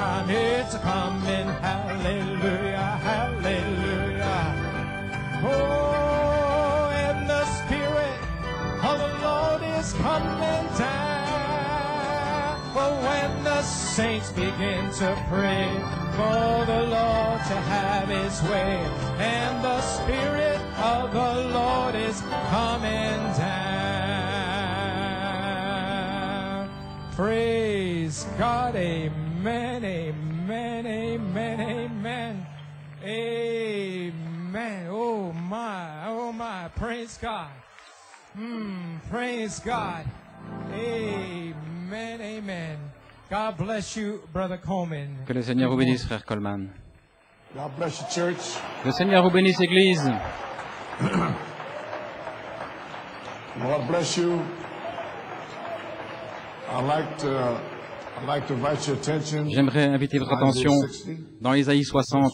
time it's coming. Hallelujah, hallelujah. Oh, and the Spirit of the Lord is coming down. For when the saints begin to pray for the Lord to have His way, and the Spirit of the Lord is coming down. Praise God, amen, amen, amen, amen, amen. Oh my, praise God. Praise God. Amen, amen. God bless you, Brother Coleman. Que le Seigneur vous bénisse, frère Coleman. God bless you, church. Le Seigneur vous bénisse, Église. Lord bless you. I'd like to invite your attention. J'aimerais inviter votre attention dans Ésaïe 60,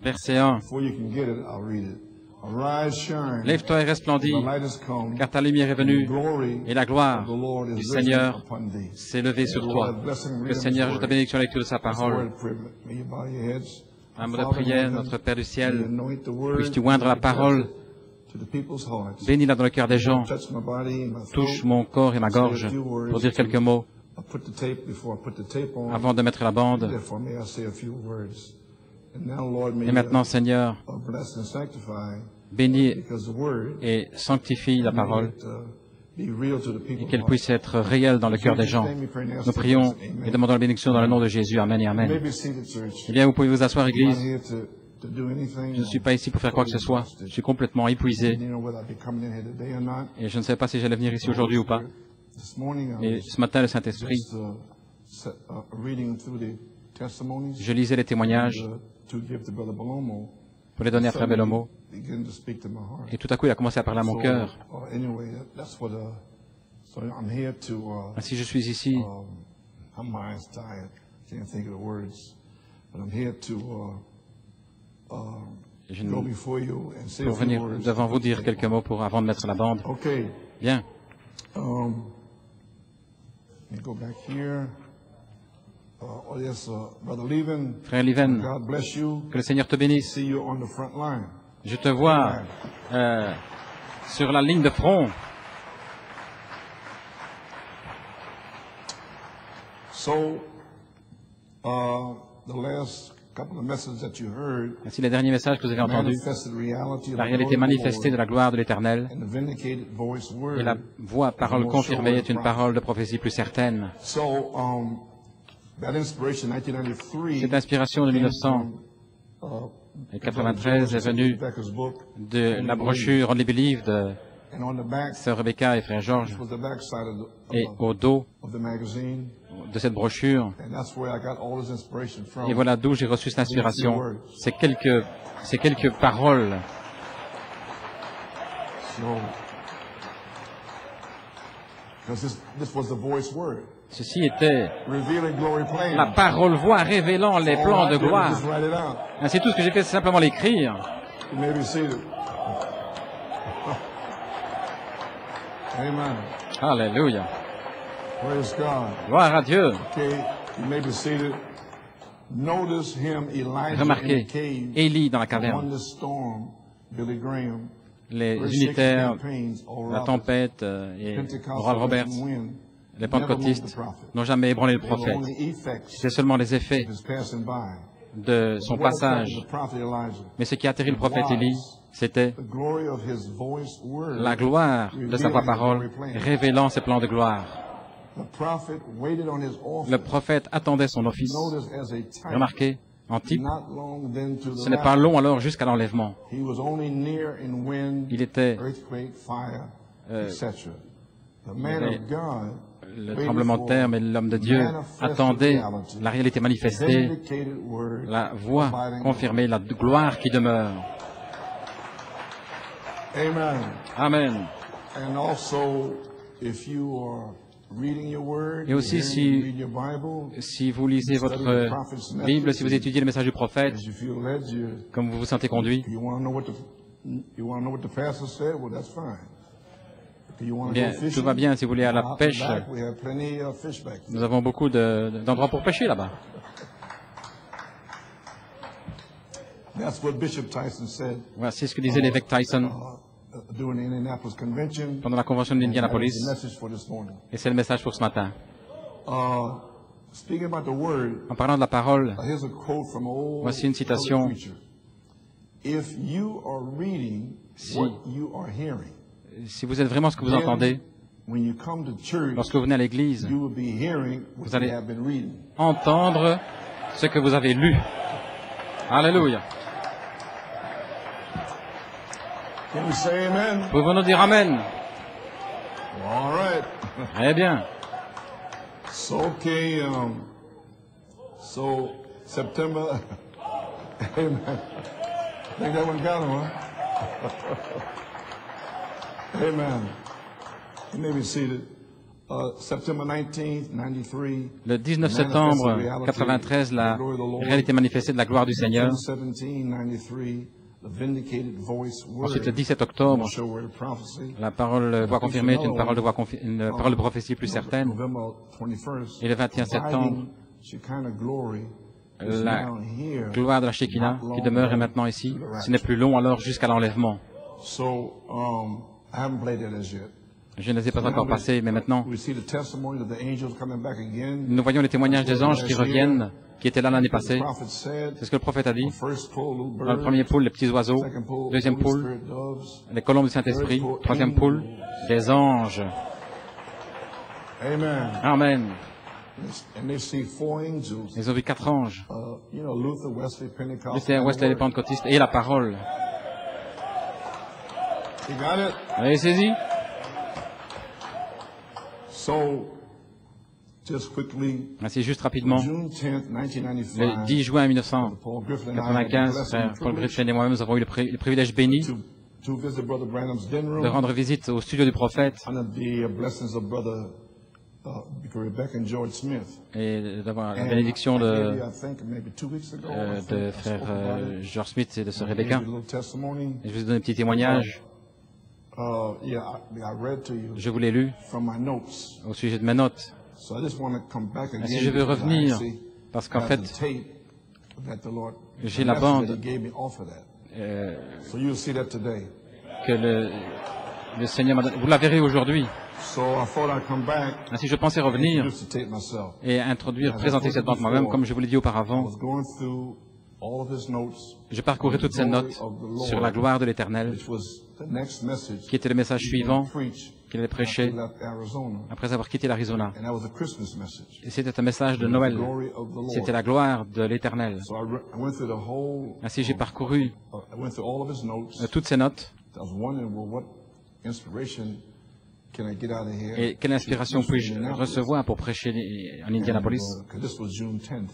verset 1. Before you can get it, I'll read it. Arise, shine. Lève-toi et resplendis, The light has come, car ta lumière est venue, glory et la gloire of the Lord du is Seigneur risen upon thee. s'est levée sur toi. Lord, bless and Que read le Seigneur his ajoute ta word. bénédiction à la lecture de sa It's a parole. word privilege. May you bow your heads. Un mot de Father in prière, heaven, notre Père du may you ciel, anoint the word, puisses-tu oindre la parole, to the people's hearts. bénis-la dans le cœur des gens, Touch my body and my touche throat. mon corps et ma gorge pour dire quelques mots I'll put the tape before I put the tape on. avant de mettre la bande. Therefore, may I say a few words. And now, Lord, may Et maintenant, Seigneur, you bless and sanctify, bénis because the word et sanctifie la parole be real to the et people. qu'elle puisse être réelle dans le cœur des gens. Nous prions et demandons la bénédiction dans le nom de Jésus. Amen et You may Amen. be seated, church. Eh bien, vous pouvez vous asseoir, I'm not Église. here to do anything. Je ne suis pas ici pour faire quoi que ce soit. Je suis complètement épuisé You know whether I'll be coming in here today or not. et je ne sais pas si j'allais venir ici aujourd'hui ou pas. This morning, I Et was ce matin, le Saint-Esprit, just reading through the testimonies je lisais les témoignages and, to give to Brother Balomo. pour les donner à Frère Bellomo. Begin to speak to my heart. Et tout à coup, il a commencé à parler à mon cœur. Anyway, that's what. So I'm here to. Ainsi, je suis ici. My mind's tired. Can't think of the words, but I'm here to Je go ne- before you and say a pour few venir words. devant vous dire quelques mots avant de mettre la bande. Okay. Bien. Let me go back here. Yes, Brother Leven. Frère Liven, God bless you. que le Seigneur te bénisse. See you on the front line. Je te vois sur la ligne de front. So, the last couple of messages that you heard, Ainsi, les derniers messages que vous avez entendus, manifested reality of la the réalité glory of the manifestée de Lord, la gloire de l'Éternel and the vindicated voice word. et la voix, parole confirmée est une parole de prophétie plus certaine. So, that inspiration, 1993, Cette inspiration de 1993 est venue Becker's book, de la brochure Only Believe de and on the back, Sœur Rebecca et Frère Georges. was the back side Et au dos of the magazine, de cette brochure, and that's where I got all this inspiration from. et voilà d'où j'ai reçu cette inspiration, ces quelques paroles. So, because this was the voice word, Ceci était revealing glory plans. la parole voix révélant les plans All I de did was gloire. just write it out. Ainsi, tout ce que j'ai fait, c'est simplement l'écrire. You may be seated. Amen. Alléluia. Praise God. Gloire à Dieu. Okay, you may be seated. Notice him, Elijah in Remarquez, the cave. Élie dans la Won caverne, the storm, Billy Graham. les Verse unitaires, 16 campaigns, Oral la Roberts, tempête et Pentecostal Oral Roberts, wind, les never moved the pentecôtistes prophet. n'ont jamais ébranlé le They were prophète. only effects C'est seulement les effets of his passing by. de son What passage. affected the prophet Elijah? Mais ce qui a atterri le prophète Élie, c'était The glory of his voice word. la gloire de sa voix parole, révélant ses plans de gloire. The prophet waited on his office. Le prophète attendait son office. Notice as a type, Remarquez, en type, not long then to the ce n'est pas rapture. long alors jusqu'à l'enlèvement. He was only near in wind, Il était earthquake, fire, Euh, etc. The man mais of God le tremblement de terre, mais l'homme de Dieu attendait la réalité manifestée, vindicated word, la voix confirmée, la gloire qui demeure. Amen. Amen. And also, if you are reading your word, Et aussi, you're si- reading your Bible, Si vous lisez votre Bible, si vous étudiez le message du prophète, as you feel led, comme vous vous sentez conduit, you want to know what the pastor said, well, that's fine. Do you want to bien, go fishing? tout va bien. Si vous voulez à la Out pêche, back, we have plenty of fish back there. nous avons beaucoup d'endroits pour pêcher là-bas. That's what Bishop Tyson said. Voilà, c'est ce que disait l'évêque Tyson During the Indianapolis Convention. pendant la convention d'Indianapolis. Et c'est le message pour ce matin. Speaking about the word, En parlant de la parole, here's a quote from an old voici une citation. preacher. If you are reading what you are hearing, Si vous êtes vraiment ce que vous entendez, when you come to church, lorsque vous venez à l'église, you will be hearing what vous allez you have been reading. entendre ce que vous avez lu. Alléluia. Can you say amen? Pouvons-nous dire Amen? All right. Très bien. So, okay, so September, amen. I think that one got him, huh? Amen. You may be seated. September 19th, 93. Le 19 septembre 93, la réalité manifestée de la gloire du Seigneur. 17, 93. Ensuite, le 17 octobre, la parole voix confirmée est une parole de prophétie plus certaine. Et le 21 septembre, la gloire de la Shekinah qui demeure est maintenant ici. Ce n'est plus long alors jusqu'à l'enlèvement. Je ne les ai pas encore passés, mais maintenant, nous voyons les témoignages des anges qui reviennent, qui étaient là l'année passée. C'est ce que le prophète a dit. Dans le premier pool, les petits oiseaux. Deuxième pool, les colombes du Saint-Esprit. Troisième pool, des anges. Amen. Ils ont vu 4 anges. Luther, Wesley, les pentecôtistes et la parole. Vous avez saisi? Ainsi, juste rapidement, le 10 juin 1995, Frère Paul Griffin et moi-même, nous avons eu le privilège béni de rendre visite au studio du prophète et d'avoir la bénédiction de Frère George Smith et de Sœur Rebecca. Et je vais vous donner un petit témoignage. Je vous l'ai lu au sujet de mes notes. Ainsi, je veux revenir parce qu'en fait, j'ai la bande que le Seigneur m'a donnée. Vous la verrez aujourd'hui. Ainsi, je pensais revenir et introduire, présenter cette bande moi-même, comme je vous l'ai dit auparavant. Je parcourais toutes ces notes sur la gloire de l'Éternel, qui était le message suivant qu'il allait prêcher après avoir quitté l'Arizona. Et c'était un message de Noël. C'était la gloire de l'Éternel. Ainsi, j'ai parcouru toutes ces notes. Et quelle inspiration puis-je recevoir pour prêcher en Indianapolis?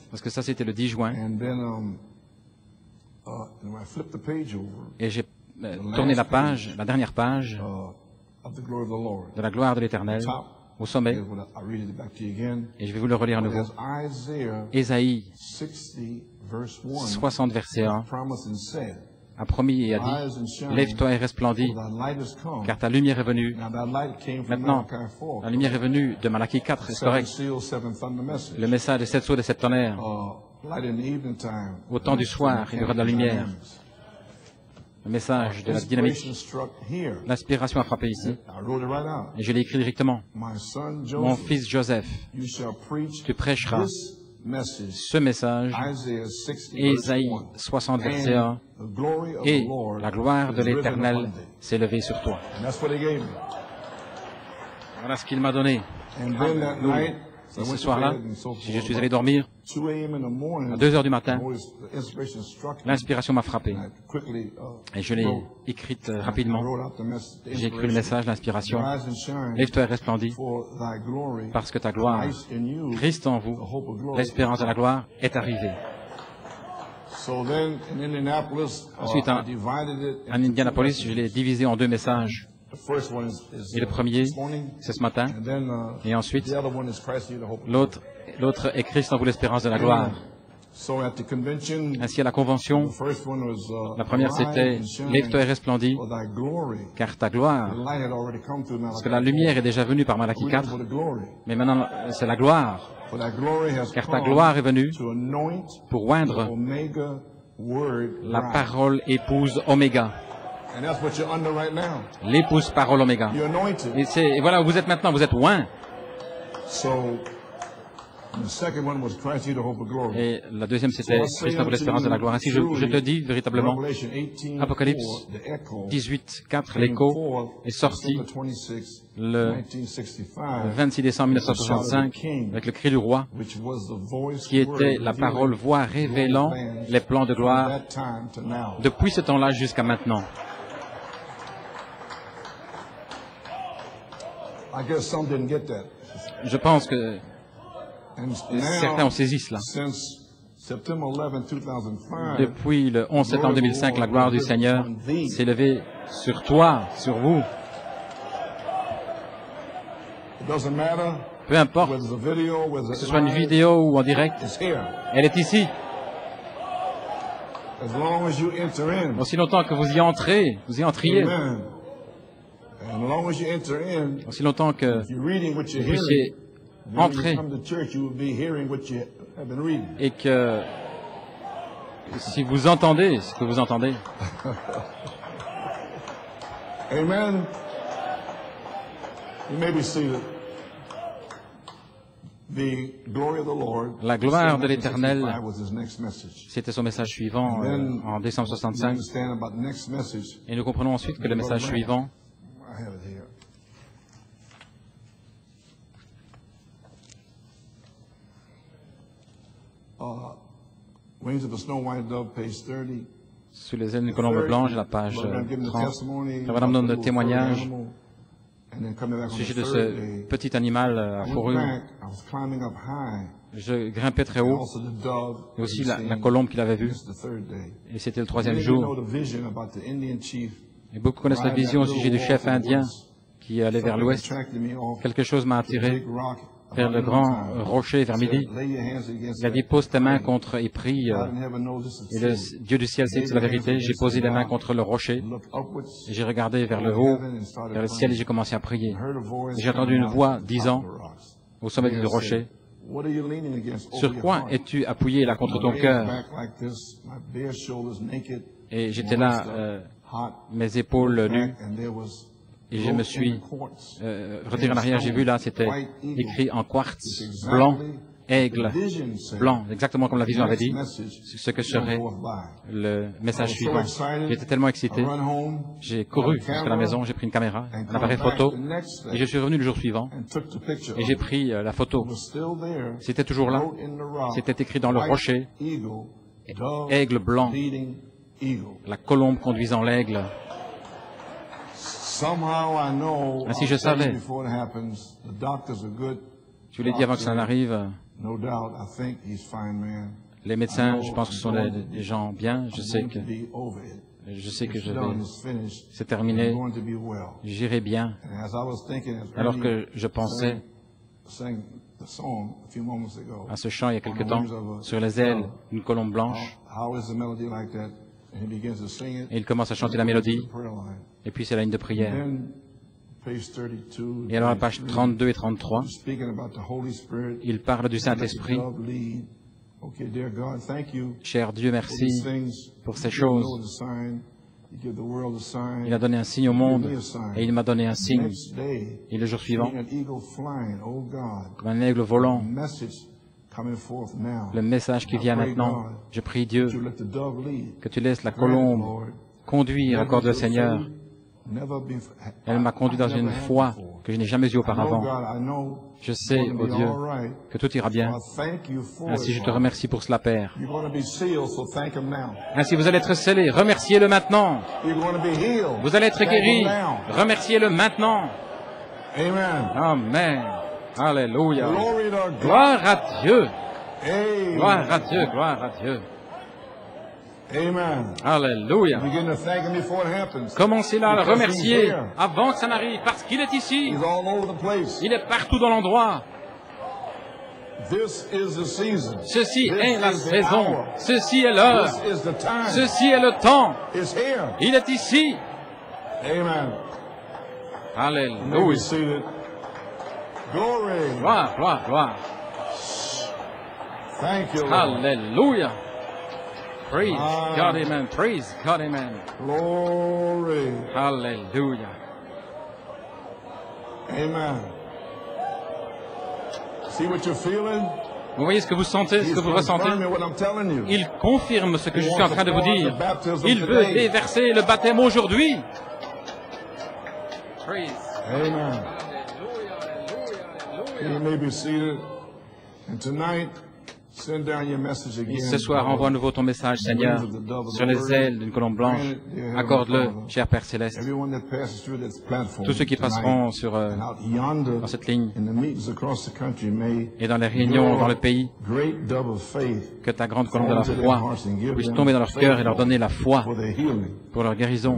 Parce que ça, c'était le 10 juin. Et j'ai tourné la page, la dernière page de la gloire de l'Éternel au sommet. Et je vais vous le relire à nouveau. Ésaïe 60, verset 1. A promis et a dit, lève-toi et resplendis, car ta lumière est venue. Maintenant, la lumière est venue de Malachie 4, c'est correct. Le message des 7 sceaux des 7 tonnerres. Au temps du soir, il y aura de la lumière. Le message de la dynamique. L'inspiration a frappé ici. Et je l'ai écrit directement. Mon fils Joseph, tu prêcheras ce message, Ésaïe 60, verset 1, et la gloire de l'Éternel s'est levée sur toi. Voilà ce qu'il m'a donné. Et ce soir-là, si je suis allé dormir, à 2 heures du matin, l'inspiration m'a frappé. Et je l'ai écrite rapidement. J'ai écrit le message, l'inspiration. Lève-toi et resplendis, parce que ta gloire, Christ en vous, l'espérance de la gloire, est arrivée. Ensuite, en Indianapolis, je l'ai divisé en 2 messages. Et le premier, c'est ce matin. Et ensuite, l'autre est Christ en vous, l'espérance de la gloire. Ainsi, à la convention, la première c'était « Lève-toi et resplendis, car ta gloire », parce que la lumière est déjà venue par Malachie 4, mais maintenant c'est la gloire, car ta gloire est venue pour oindre la parole épouse Oméga. L'épouse parole Oméga. Et voilà où vous êtes maintenant, vous êtes oint. Et la deuxième, c'était Christ pour l'espérance de la gloire. Ainsi, je te dis véritablement, Apocalypse 18:4, l'écho est sorti le 26 décembre 1965 avec le cri du roi, qui était la parole voix révélant les plans de gloire depuis ce temps-là jusqu'à maintenant. Je pense que certains ont saisi cela. Depuis le 11 septembre 2005, la gloire du Seigneur s'est levée sur toi, sur vous. Peu importe, que ce soit une vidéo ou en direct, elle est ici. Aussi longtemps que vous y entrez, vous y entriez. Aussi longtemps que vous puissiez entrer et que si vous entendez ce que vous entendez. Amen. You may be seated. La gloire de l'Éternel, c'était son message suivant en décembre 65. Et nous comprenons ensuite que le message suivant, sous les ailes d'une colombe blanche, la page 30, Madame donne le témoignage au sujet de ce petit animal à fourrure. Je grimpais très haut, et aussi la colombe qu'il avait vue, et c'était le troisième jour. Et beaucoup connaissent la vision au sujet du chef indien qui allait vers l'ouest. Quelque chose m'a attiré vers le grand rocher vers midi. Il a dit, pose tes mains contre et prie. Et le Dieu du ciel sait que c'est la vérité. J'ai posé les mains contre le rocher. Et j'ai regardé vers le haut, vers le ciel, et j'ai commencé à prier. J'ai entendu une voix disant, au sommet du rocher, sur quoi es-tu appuyé là contre ton cœur? Et j'étais là, mes épaules nues. Et je me suis retiré en arrière, j'ai vu là, c'était écrit en quartz, blanc, aigle, blanc, exactement comme la vision avait dit, ce que serait le message suivant. J'étais tellement excité, j'ai couru jusqu'à la maison, j'ai pris une caméra, un appareil photo, et je suis revenu le jour suivant, et j'ai pris la photo. C'était toujours là, c'était écrit dans le rocher, aigle blanc, la colombe conduisant l'aigle. Ainsi je savais. Je vous l'ai dit avant que ça n'arrive. Les médecins, je pense que ce sont des gens bien. Je sais que c'est terminé. J'irai bien. Alors que je pensais à ce chant il y a quelque temps, sur les ailes, une colombe blanche. Et il commence à chanter la mélodie. Et puis c'est la ligne de prière. Et alors à la page 32 et 33, il parle du Saint-Esprit. Cher Dieu, merci pour ces choses. Il a donné un signe au monde et il m'a donné un signe. Et le jour suivant, comme un aigle volant, le message qui vient maintenant, je prie Dieu que tu laisses la colombe conduire à corps de Seigneur. Elle m'a conduit dans une foi que je n'ai jamais eue auparavant. Je sais, oh Dieu, que tout ira bien. Ainsi, je te remercie pour cela, Père. Ainsi, vous allez être scellés. Remerciez-le maintenant. Vous allez être guéris. Remerciez-le maintenant. Amen. Alléluia. Gloire à Dieu. Gloire à Dieu, gloire à Dieu. Amen. Alléluia. Commencez là à le remercier avant que ça n'arrive, parce qu'il est ici. Il est partout dans l'endroit. Ceci est la saison. Ceci est l'heure. Ceci est le temps. Il est ici. Alléluia. Gloire, gloire, gloire. Alléluia. Praise God, amen. Praise God, amen. Glory. Hallelujah. Amen. See what you're feeling? Vous voyez ce que vous sentez, ce que vous ressentez? Il confirme ce que je suis en train de vous dire. Il veut déverser le baptême aujourd'hui. Praise. Amen. You may be seated. And tonight, send down your message again. Et ce soir, envoie à nouveau ton message, Seigneur, sur les ailes d'une colombe blanche. Accorde-le, cher Père Céleste. Tous ceux qui passeront dans cette ligne et dans les réunions dans le pays, que ta grande colombe de la foi puisse tomber dans leur cœur et leur donner la foi pour leur guérison.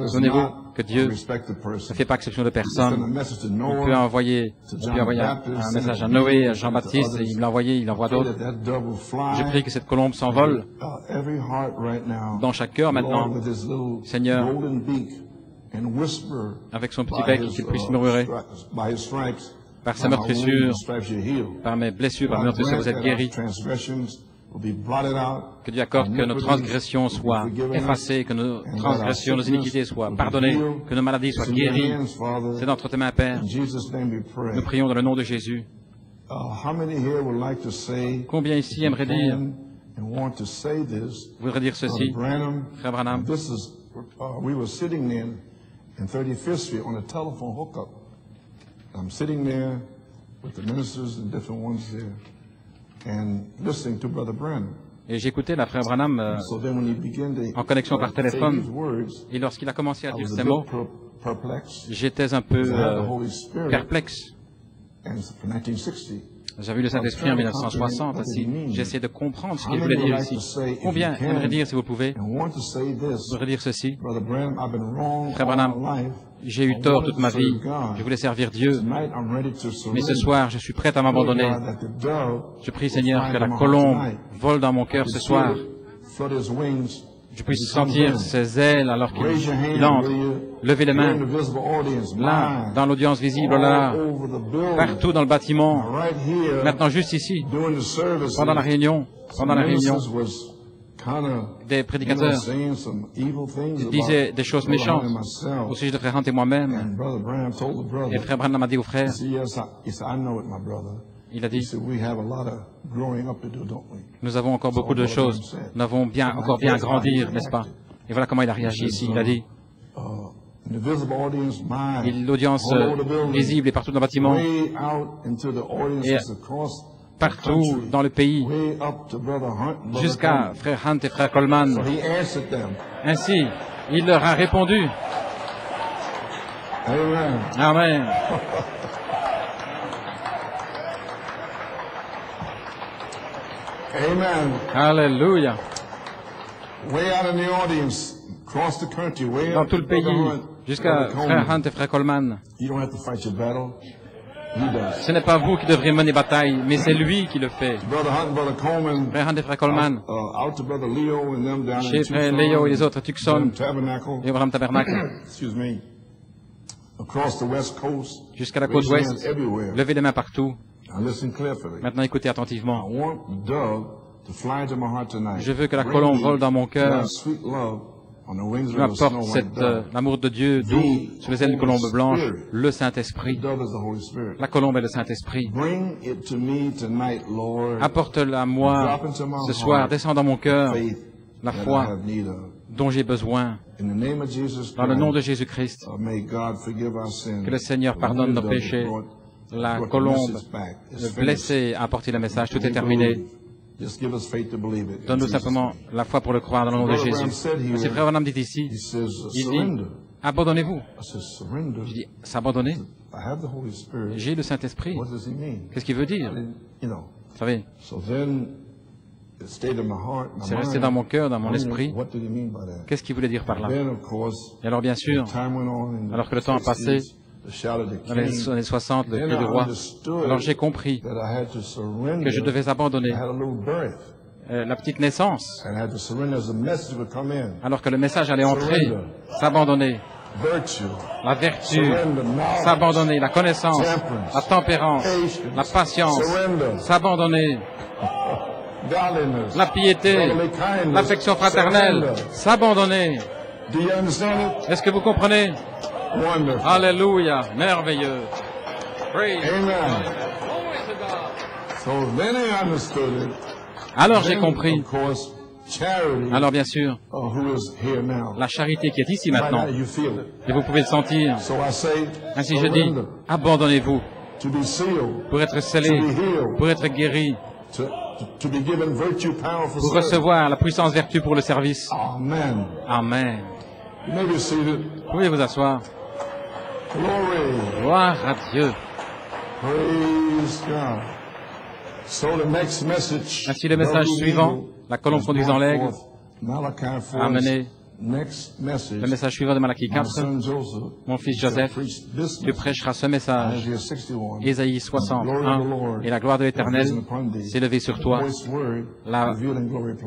Souvenez-vous que Dieu ne fait pas exception de personne. Il peut envoyer un message à Noé, à Jean-Baptiste, et il l'a envoyé, il envoie d'autres. Je prie que cette colombe s'envole dans chaque cœur maintenant, Seigneur, avec son petit bec, qu'il puisse murmurer. Par sa meurtrissure, par mes blessures, par mes meurtrissures, vous êtes guéris. Que Dieu accorde que nos transgressions soient effacées, que nos transgressions, nos iniquités soient pardonnées, que nos maladies soient guéries. C'est dans tes mains, Père. Nous prions dans le nom de Jésus. Combien ici aimeraient dire, voudraient dire ceci, Frère Branham? We were sitting in 35th Street on a telephone hookup. I'm sitting there with the ministers and different ones there. And listening to Brother Branham. Et j'écoutais la frère Branham en connexion par téléphone. Et lorsqu'il a commencé à dire ces mots, j'étais un peu perplexe. J'avais eu le Saint-Esprit en 1960 aussi. J'essayais de comprendre ce qu'il voulait dire ici. Combien aimerait dire, si vous pouvez, voudrait dire ceci? Frère Branham, j'ai eu tort toute ma vie. Je voulais servir Dieu. Mais ce soir, je suis prêt à m'abandonner. Je prie, Seigneur, que la colombe vole dans mon cœur ce soir. Je puisse sentir ses ailes alors qu'il entre. Levez les mains. Là, dans l'audience visible, là, partout dans le bâtiment. Maintenant, juste ici, pendant la réunion, des prédicateurs disaient des choses méchantes au sujet de Frère Hunt et moi-même. Et Frère Branham a dit aux frères, il a dit, nous avons encore beaucoup de choses, nous avons encore bien à grandir, n'est-ce pas? Et voilà comment il a réagi ici. Il a dit, l'audience visible est partout dans le bâtiment et partout dans le pays, jusqu'à Frère Hunt et Frère Coleman. Ainsi, il leur a répondu. Amen. Amen. Alléluia. Dans tout le pays, jusqu'à Frère Hunt et Frère Coleman. Ce n'est pas vous qui devrez mener bataille, mais c'est lui qui le fait. Frère Hunt et Frère Coleman, chez Frère Leo et les autres, Tucson, et Abraham Tabernacle, jusqu'à la côte ouest, levez les mains partout. Maintenant, écoutez attentivement. Je veux que la colombe vole dans mon cœur. Je m'apporte l'amour de Dieu doux sur les ailes d'une colombe blanche, le Saint-Esprit. La colombe est le Saint-Esprit. Apporte-la à moi ce soir, descends dans mon cœur la foi dont j'ai besoin. Dans le nom de Jésus-Christ, que le Seigneur pardonne nos péchés. La colombe, le blessé a apporté le message, tout est terminé. Donne-nous simplement la foi pour le croire dans le nom de Jésus. C'est Frère Branham dit ici, il dit, abandonnez-vous. Je dis, s'abandonner? J'ai le Saint-Esprit. Qu'est-ce qu'il veut dire? Vous savez, c'est resté dans mon cœur, dans mon esprit. Qu'est-ce qu'il voulait dire par là? Et alors, bien sûr, alors que le temps a passé, dans les années 60, le cri du roi, alors j'ai compris que je devais abandonner la petite naissance, alors que le message allait entrer, s'abandonner, la vertu, s'abandonner, la connaissance, la tempérance, la patience, s'abandonner. la piété, l'affection fraternelle, s'abandonner. Est-ce que vous comprenez? Alléluia, merveilleux. Praise. Alors j'ai compris. Alors bien sûr, la charité qui est ici maintenant, et vous pouvez le sentir. Ainsi je dis, abandonnez-vous pour être scellé, pour être guéri, pour recevoir la puissance vertu pour le service. Amen. Vous pouvez vous asseoir. Gloire à Dieu. Ainsi le message suivant, la colombe conduisant l'aigle, a amené le message suivant de Malachie 4. Mon fils Joseph, tu prêcheras ce message. Ésaïe 61. Et la gloire de l'Éternel s'est levée sur toi. La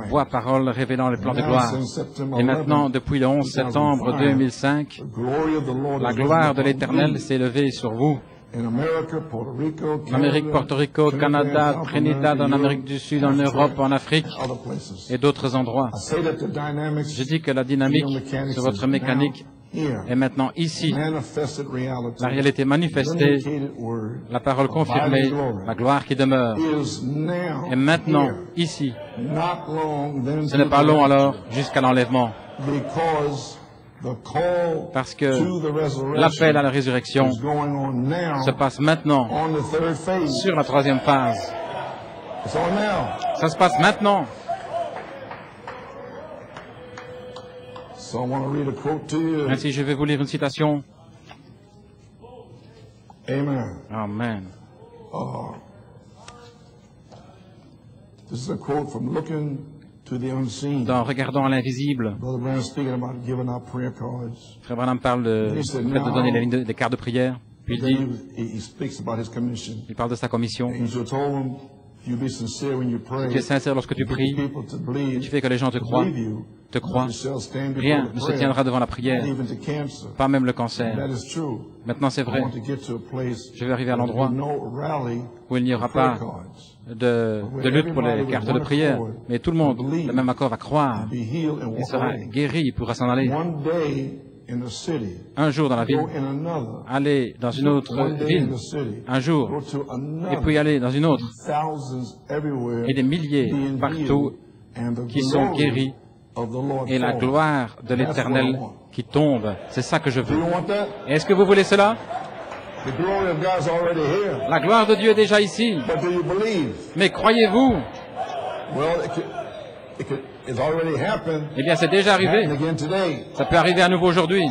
voix parole révélant le plan de gloire. Et maintenant, depuis le 11 septembre 2005, la gloire de l'Éternel s'est levée sur vous. En Amérique, Porto Rico, Canada, Trinidad, en Amérique du Sud, en Europe, en Afrique et d'autres endroits. Je dis que la dynamique de votre mécanique est maintenant ici. La réalité manifestée, la parole confirmée, la gloire qui demeure est maintenant ici. Ce n'est pas long alors jusqu'à l'enlèvement. Parce que l'appel à la résurrection se passe maintenant sur la troisième phase. Ça se passe maintenant. Ainsi, je vais vous lire une citation. Amen. This is a quote from Looking to the Unseen. Dans Regardons à l'invisible, Frère Branham parle du fait de donner les lignes des cartes de prière. Puis il dit, il parle de sa commission. Si tu es sincère lorsque tu pries, tu fais que les gens te croient, rien ne se tiendra devant la prière, pas même le cancer. Maintenant c'est vrai, je vais arriver à l'endroit où il n'y aura pas de lutte pour les cartes de prière, mais tout le monde, le même accord, va croire et sera guéri, il pourra s'en aller. Un jour dans la ville, aller dans une autre ville, un jour, et puis aller dans une autre, et des milliers partout qui sont guéris, et la gloire de l'Éternel qui tombe. C'est ça que je veux. Est-ce que vous voulez cela? La gloire de Dieu est déjà ici. Mais croyez-vous? Eh bien, c'est déjà arrivé. Ça peut arriver à nouveau aujourd'hui.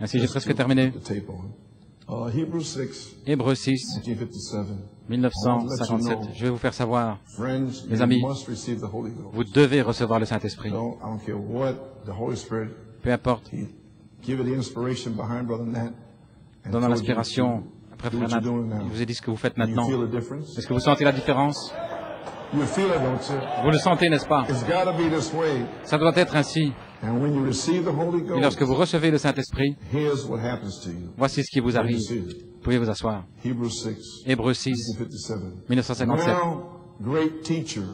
Ainsi, j'ai presque terminé. Hébreux 6, 1957. Je vais vous faire savoir, mes amis, vous devez recevoir le Saint-Esprit. Peu importe. Donnant l'inspiration, après Frère Nat, il vous a dit ce que vous faites maintenant. Est-ce que vous sentez la différence? Vous le sentez, n'est-ce pas? Ça doit être ainsi. Et lorsque vous recevez le Saint-Esprit, voici ce qui vous arrive. Vous pouvez vous asseoir. Hébreux 6, 1957.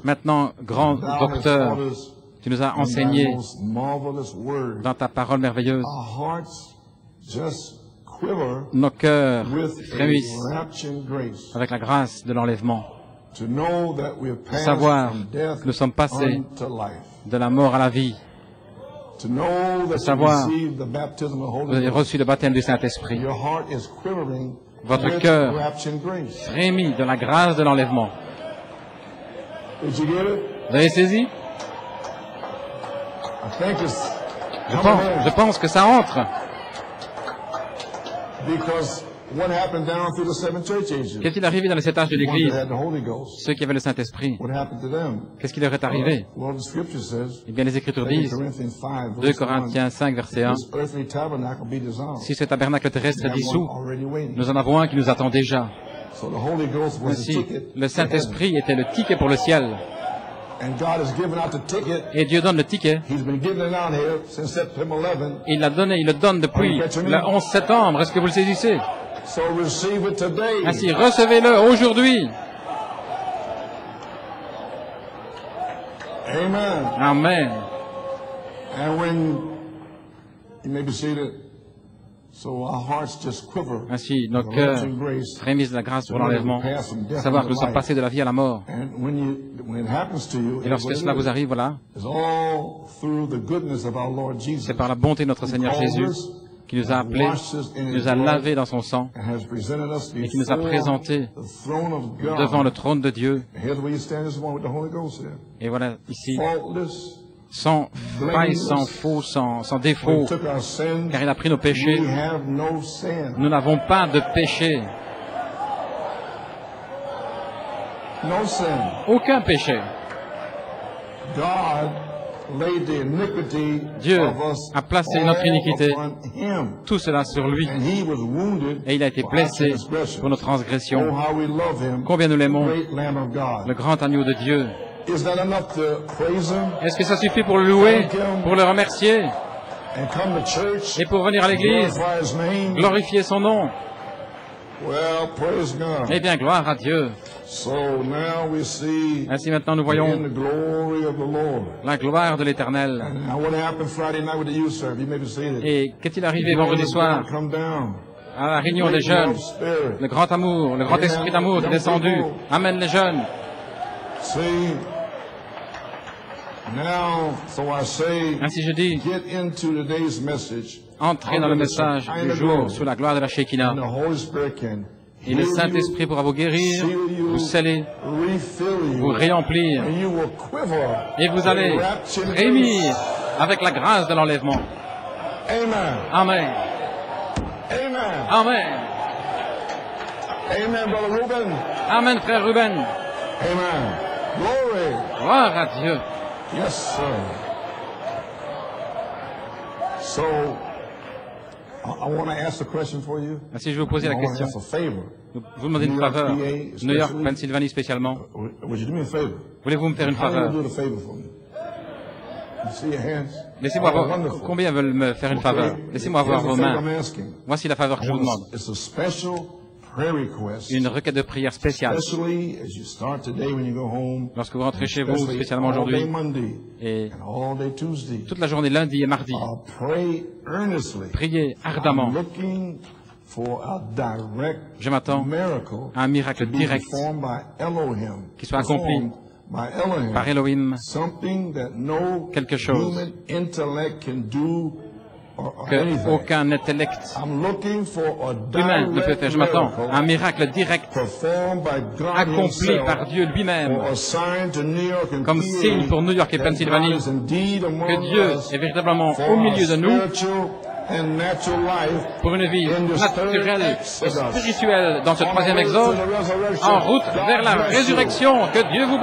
Maintenant, grand docteur, tu nous as enseigné dans ta parole merveilleuse. Nos cœurs frémissent avec la grâce de l'enlèvement. De savoir que nous sommes passés de la mort à la vie. De savoir que vous avez reçu le baptême du Saint-Esprit. Votre cœur frémit de la grâce de l'enlèvement. Vous avez saisi? Je pense que ça entre. Qu'est-il arrivé dans les 7 âges de l'Église? Ceux qui avaient le Saint-Esprit, qu'est-ce qui leur est arrivé? Eh bien, les Écritures disent, 2 Corinthiens 5, verset 1, si ce tabernacle terrestre est dissous, nous en avons un qui nous attend déjà. Ainsi, le Saint-Esprit était le ticket pour le ciel. Et Dieu donne le ticket. Il l'a donné, il le donne depuis le 11 septembre. Est-ce que vous le saisissez? Ainsi, recevez-le aujourd'hui. Amen. Amen. Ainsi, nos cœurs frémissent de la grâce pour l'enlèvement, savoir que nous sommes passés de la vie à la mort. Et lorsque cela vous arrive, voilà, c'est par la bonté de notre Seigneur Jésus qui nous a appelés, qui nous a lavés dans son sang et qui nous a présentés devant le trône de Dieu. Et voilà, ici, sans faille, sans faux, sans défaut, car il a pris nos péchés. Nous n'avons pas de péché. Aucun péché. Dieu a placé notre iniquité, tout cela sur lui, et il a été blessé pour nos transgressions. Combien nous l'aimons, le grand agneau de Dieu. Est-ce que ça suffit pour le louer, pour le remercier, et pour venir à l'église, glorifier son nom? Eh bien, gloire à Dieu. Ainsi maintenant nous voyons la gloire de l'Éternel. Et qu'est-il arrivé vendredi soir à la réunion des jeunes? Le grand amour, le grand esprit d'amour est descendu. Amène les jeunes. Ainsi je dis, entrez dans le message du jour sous la gloire de la Shekinah. Et le Saint-Esprit pourra vous guérir, vous sceller, vous réemplir. Et vous allez frémir avec la grâce de l'enlèvement. Amen. Amen. Amen, frère Ruben. Gloire à Dieu. Yes, sir. So, I want to ask a question for you. Si je vais vous poser la question, vous demandez une faveur. New York, Pennsylvanie spécialement. Voulez-vous me faire une faveur? Laissez-moi voir. Combien veulent me faire une faveur? Laissez-moi voir vos mains. Voici la faveur que je vous demande. Une requête de prière spéciale. Lorsque vous rentrez chez vous, spécialement aujourd'hui, et toute la journée, lundi et mardi, priez ardemment. Je m'attends à un miracle direct qui soit accompli par Elohim, quelque chose qu'aucun intellect humain ne peut faire. Je m'attends à un miracle direct accompli par Dieu lui-même, comme signe pour New York et Pennsylvanie, que Dieu est véritablement au milieu de nous pour une vie naturelle et spirituelle dans ce troisième exode, en route vers la résurrection. Que Dieu vous